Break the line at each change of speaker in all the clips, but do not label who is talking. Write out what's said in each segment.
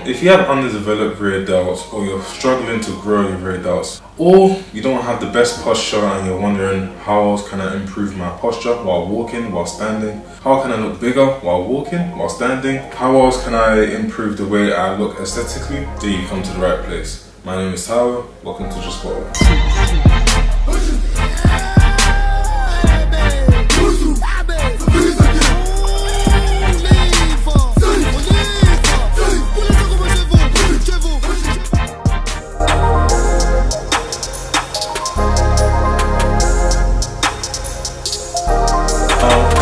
If you have underdeveloped rear delts, or you're struggling to grow your rear delts, or you don't have the best posture and you're wondering how else can I improve my posture while walking, while standing, how can I look bigger while walking, while standing, how else can I improve the way I look aesthetically, then you come to the right place. My name is Tyler, welcome to Just Follow.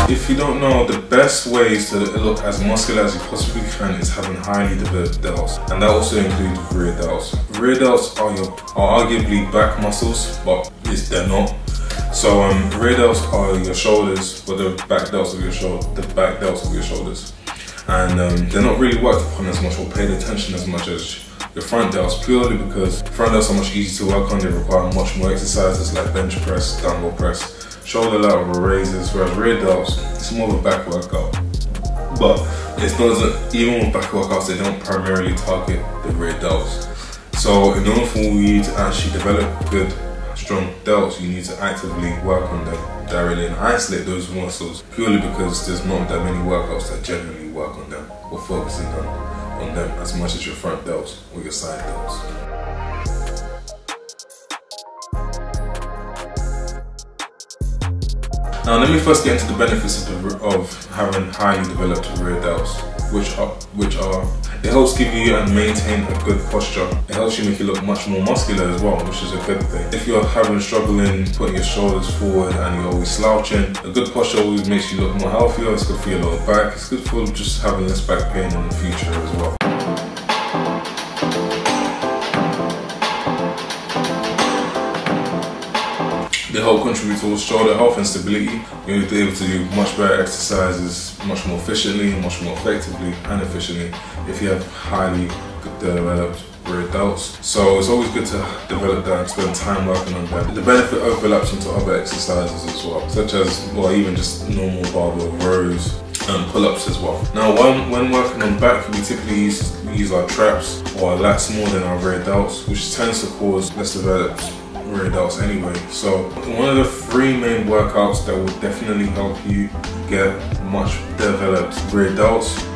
If you don't know, the best ways to look as muscular as you possibly can is having highly developed delts, and that also includes rear delts. Rear delts are arguably back muscles, but they're not. So rear delts are your shoulders, but the back delts of your shoulders, and they're not really worked upon as much or paid attention as much as your front delts, purely because front delts are much easier to work on. They require much more exercises like bench press, dumbbell press, shoulder lateral raises, whereas rear delts, it's more of a back workout. But it doesn't, even with back workouts, they don't primarily target the rear delts. So in order for you to actually develop good, strong delts, you need to actively work on them directly and isolate those muscles, purely because there's not that many workouts that generally work on them or focusing on them as much as your front delts or your side delts. Now let me first get into the benefits of having highly developed rear delts, which are it helps give you and maintain a good posture. It helps you make you look much more muscular as well, which is a good thing. If you're struggling putting your shoulders forward and you're always slouching, a good posture always makes you look more healthier. It's good for your lower back. It's good for just having less back pain in the future as well. They help contribute towards shoulder health and stability. You'll be able to do much better exercises, much more efficiently, much more effectively and efficiently if you have highly developed rear delts. So it's always good to develop that and spend time working on that. The benefit overlaps into other exercises as well, such as, well, even just normal barbell rows and pull-ups as well. Now when working on back, we typically use our traps or our lats more than our rear delts, which tends to cause less developed rear delts anyway. So one of the three main workouts that will definitely help you get much developed rear delts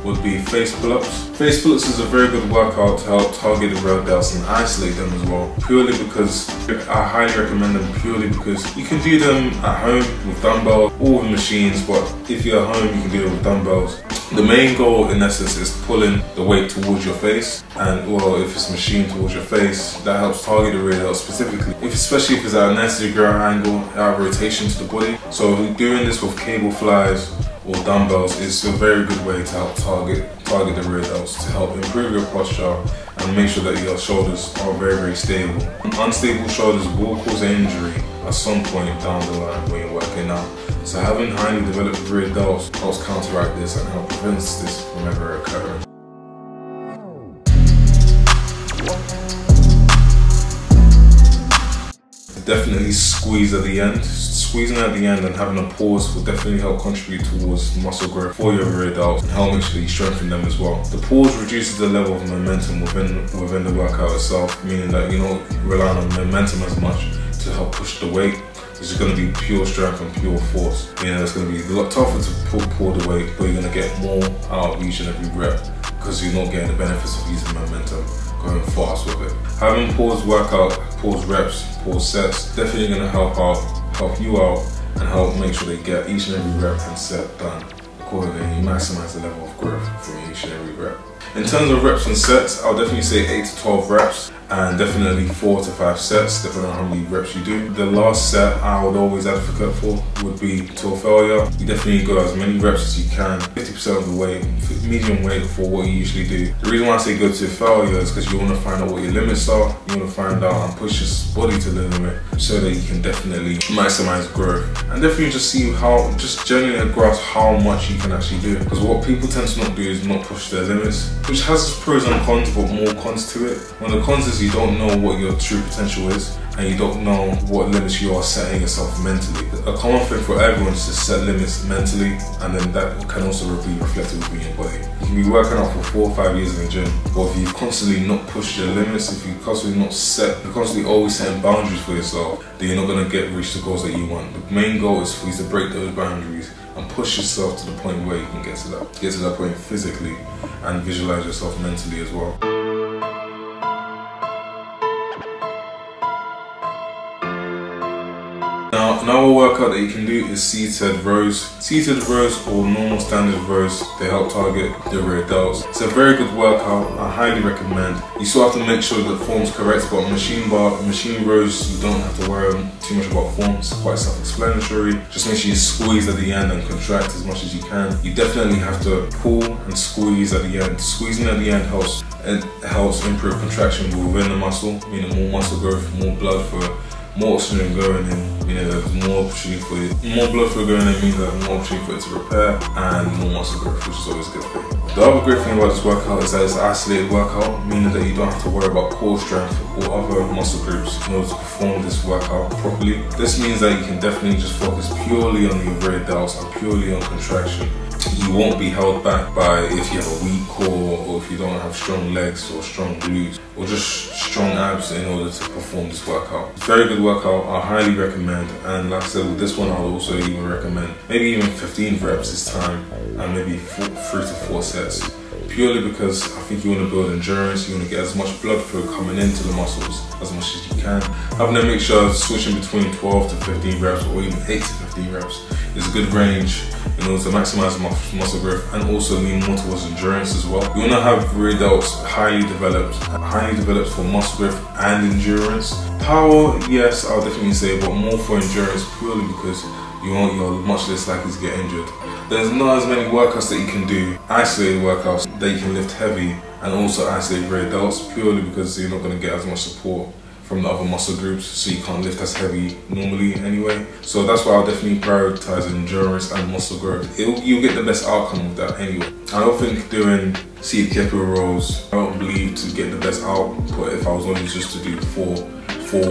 would be face pull-ups. Face pull-ups is a very good workout to help target the rear delts and isolate them as well, purely because I highly recommend them, purely because you can do them at home with dumbbells or with machines, but if you're at home you can do it with dumbbells. The main goal in essence is pulling the weight towards your face, and well, if it's machined towards your face, that helps target the rear delts specifically, especially if it's at a 90-degree angle, out of rotation to the body. So doing this with cable flies or dumbbells is a very good way to help target the rear delts, to help improve your posture and make sure that your shoulders are very, very stable. Unstable shoulders will cause an injury at some point down the line when you're working out. So having highly developed rear delts helps counteract this and help prevent this from ever occurring. Definitely squeeze at the end. Squeezing at the end and having a pause will definitely help contribute towards muscle growth for your rear delts and help make sure that you strengthen them as well. The pause reduces the level of momentum within the workout itself, meaning that you're not relying on momentum as much to help push the weight. It's going to be pure strength and pure force. You know, it's going to be a lot tougher to pull the weight, but you're going to get more out of each and every rep because you're not getting the benefits of using momentum, going fast with it. Having paused workout, paused reps, paused sets, definitely going to help you out and help make sure they get each and every rep and set done accordingly. You maximize the level of growth from each and every rep. In terms of reps and sets, I'll definitely say 8 to 12 reps and definitely 4 to 5 sets, depending on how many reps you do. The last set I would always advocate for would be till failure. You definitely go as many reps as you can, 50% of the weight, medium weight for what you usually do. The reason why I say go to failure is because you want to find out what your limits are. You want to find out and push your body to the limit so that you can definitely maximize growth and definitely just see how, just generally grasp how much you can actually do. Because what people tend to not do is not push their limits, which has its pros and cons, but more cons to it. One of the cons is you don't know what your true potential is, and you don't know what limits you are setting yourself mentally. A common thing for everyone is to set limits mentally, and then that can also be reflected within your body. You can be working out for 4 or 5 years in the gym, but if you constantly not pushed your limits, if you constantly not set, you're constantly always setting boundaries for yourself, then you're not going to reach the goals that you want. The main goal is for you to break those boundaries and push yourself to the point where you can get to that point physically and visualize yourself mentally as well. Now, another workout that you can do is seated rows. Seated rows or normal standard rows, they help target the rear delts. It's a very good workout, I highly recommend. You still have to make sure that the form's correct, but machine rows, you don't have to worry too much about form. It's quite self-explanatory. Just make sure you squeeze at the end and contract as much as you can. You definitely have to pull and squeeze at the end. Squeezing at the end helps improve contraction within the muscle, meaning more muscle growth, more blood for more oxygen going in, meaning there's more opportunity for it. More blood flow going in means there's more opportunity for it to repair and more muscle growth, which is always a good thing. The other great thing about this workout is that it's an isolated workout, meaning that you don't have to worry about core strength or other muscle groups in order to perform this workout properly. This means that you can definitely just focus purely on your rear delts and purely on contraction. You won't be held back by if you have a weak core or if you don't have strong legs or strong glutes or just strong abs in order to perform this workout. Very good workout, I highly recommend, and like I said, with this one I'll also even recommend maybe even 15 reps this time and maybe 3 to 4 sets. Purely because I think you want to build endurance, you want to get as much blood flow coming into the muscles as much as you can. Having to make sure switching between 12 to 15 reps or even 8 to 15 reps is a good range in order to maximize muscle growth and also lean more towards endurance as well. You want to have rear delts highly developed for muscle growth and endurance. Power, yes, I'll definitely say, but more for endurance purely because you're much less likely to get injured. There's not as many workouts that you can do, isolated workouts that you can lift heavy and also isolate rear delts purely because you're not going to get as much support from the other muscle groups, so you can't lift as heavy normally anyway. So that's why I'll definitely prioritize endurance and muscle growth. You'll get the best outcome with that anyway. I don't think doing seated kettlebell rows, I don't believe to get the best output if I was only just to do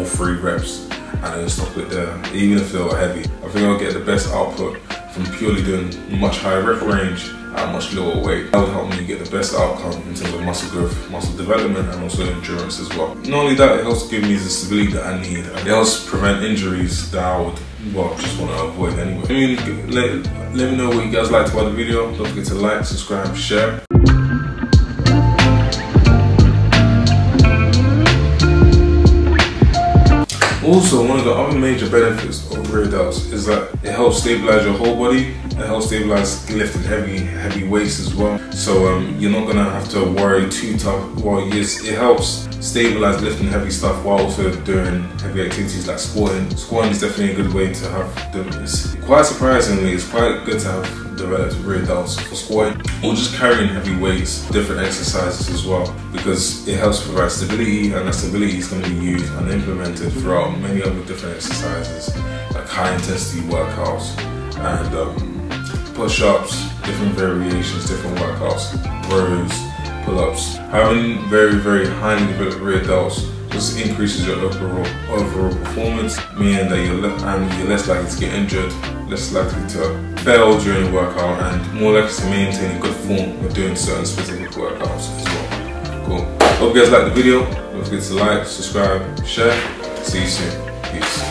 3 reps and then stop it there, even if they were heavy. I think I'll get the best output from purely doing much higher rep range at a much lower weight. That would help me get the best outcome in terms of muscle growth, muscle development, and also endurance as well. Not only that, it helps give me the stability that I need, and it helps prevent injuries that I would, just want to avoid anyway. Let me know what you guys liked about the video. Don't forget to like, subscribe, share. Also, one of the other major benefits of rear delts is that it helps stabilize your whole body. It helps stabilize lifting heavy weights as well. So you're not gonna have to worry too tough. Well, yes, it helps stabilize lifting heavy stuff while also doing heavy activities like squatting. Squatting is definitely a good way to have them. Quite surprisingly, it's quite good to have developed rear delts for squatting or just carrying heavy weights, different exercises as well, because it helps provide stability, and that stability is going to be used and implemented throughout many other different exercises like high intensity workouts and push-ups, different variations, different workouts, rows, pull-ups. Having very highly developed rear delts just increases your overall performance, meaning that you're less likely to get injured, less likely to fail during the workout, and more likely to maintain a good form when doing certain specific workouts as well. Cool. Hope you guys liked the video. Don't forget to like, subscribe, share. See you soon. Peace.